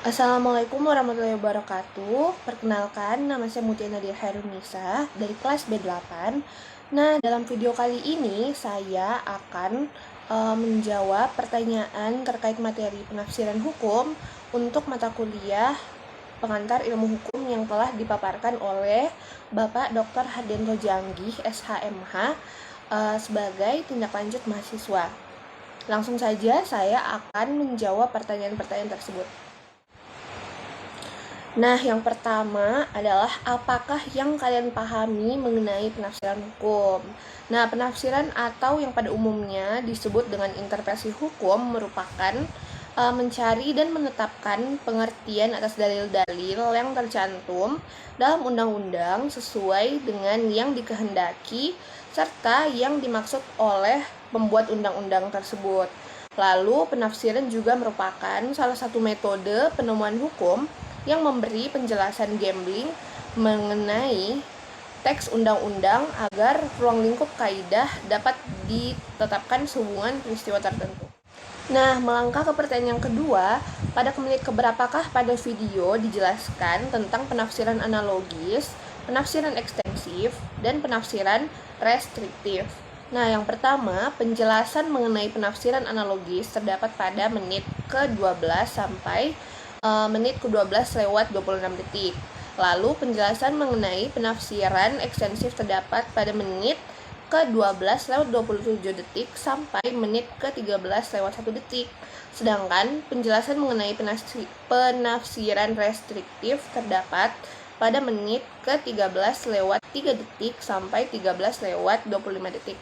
Assalamualaikum warahmatullahi wabarakatuh. Perkenalkan, nama saya Mutia Nadia Hairunisa dari kelas B8. Nah, dalam video kali ini saya akan menjawab pertanyaan terkait materi penafsiran hukum untuk mata kuliah pengantar ilmu hukum yang telah dipaparkan oleh Bapak Dr. Hardianto Janggih, SHMH, sebagai tindak lanjut mahasiswa. Langsung saja saya akan menjawab pertanyaan-pertanyaan tersebut. Nah, yang pertama adalah apakah yang kalian pahami mengenai penafsiran hukum? Nah, penafsiran atau yang pada umumnya disebut dengan interpretasi hukum merupakan mencari dan menetapkan pengertian atas dalil-dalil yang tercantum dalam undang-undang sesuai dengan yang dikehendaki serta yang dimaksud oleh pembuat undang-undang tersebut. Lalu, penafsiran juga merupakan salah satu metode penemuan hukum yang memberi penjelasan gambling mengenai teks undang-undang agar ruang lingkup kaidah dapat ditetapkan sehubungan peristiwa tertentu. Nah, melangkah ke pertanyaan yang kedua, pada menit keberapakah pada video dijelaskan tentang penafsiran analogis, penafsiran ekstensif, dan penafsiran restriktif. Nah, yang pertama, penjelasan mengenai penafsiran analogis terdapat pada menit ke-12 sampai menit ke-12 lewat 26 detik. Lalu penjelasan mengenai penafsiran ekstensif terdapat pada menit ke-12 lewat 27 detik sampai menit ke-13 lewat 1 detik. Sedangkan penjelasan mengenai penafsiran restriktif terdapat pada menit ke-13 lewat 3 detik sampai 13 lewat 25 detik.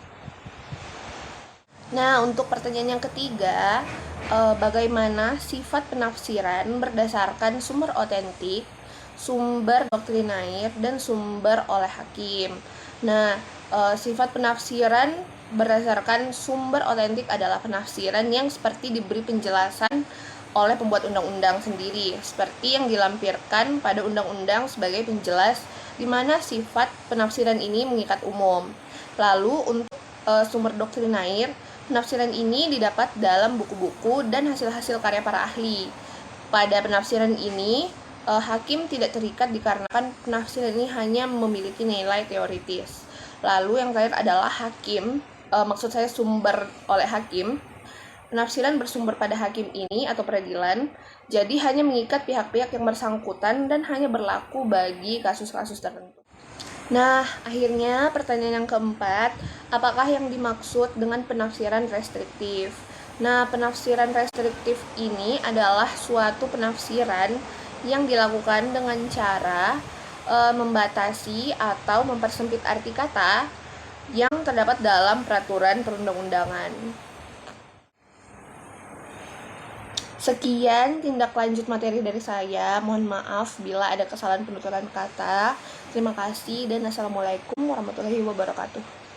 Nah, untuk pertanyaan yang ketiga, bagaimana sifat penafsiran berdasarkan sumber otentik, sumber doktrinair, dan sumber oleh hakim. Nah, sifat penafsiran berdasarkan sumber otentik adalah penafsiran yang seperti diberi penjelasan oleh pembuat undang-undang sendiri, seperti yang dilampirkan pada undang-undang sebagai penjelas di mana sifat penafsiran ini mengikat umum. Lalu untuk sumber doktrinair, penafsiran ini didapat dalam buku-buku dan hasil-hasil karya para ahli. Pada penafsiran ini, hakim tidak terikat dikarenakan penafsiran ini hanya memiliki nilai teoritis. Lalu yang terakhir adalah hakim, maksud saya sumber oleh hakim. Penafsiran bersumber pada hakim ini atau peradilan, jadi hanya mengikat pihak-pihak yang bersangkutan dan hanya berlaku bagi kasus-kasus tertentu. Nah, akhirnya pertanyaan yang keempat, apakah yang dimaksud dengan penafsiran restriktif? Nah, penafsiran restriktif ini adalah suatu penafsiran yang dilakukan dengan cara membatasi atau mempersempit arti kata yang terdapat dalam peraturan perundang-undangan. Sekian tindak lanjut materi dari saya. Mohon maaf bila ada kesalahan penuturan kata. Terima kasih dan assalamualaikum warahmatullahi wabarakatuh.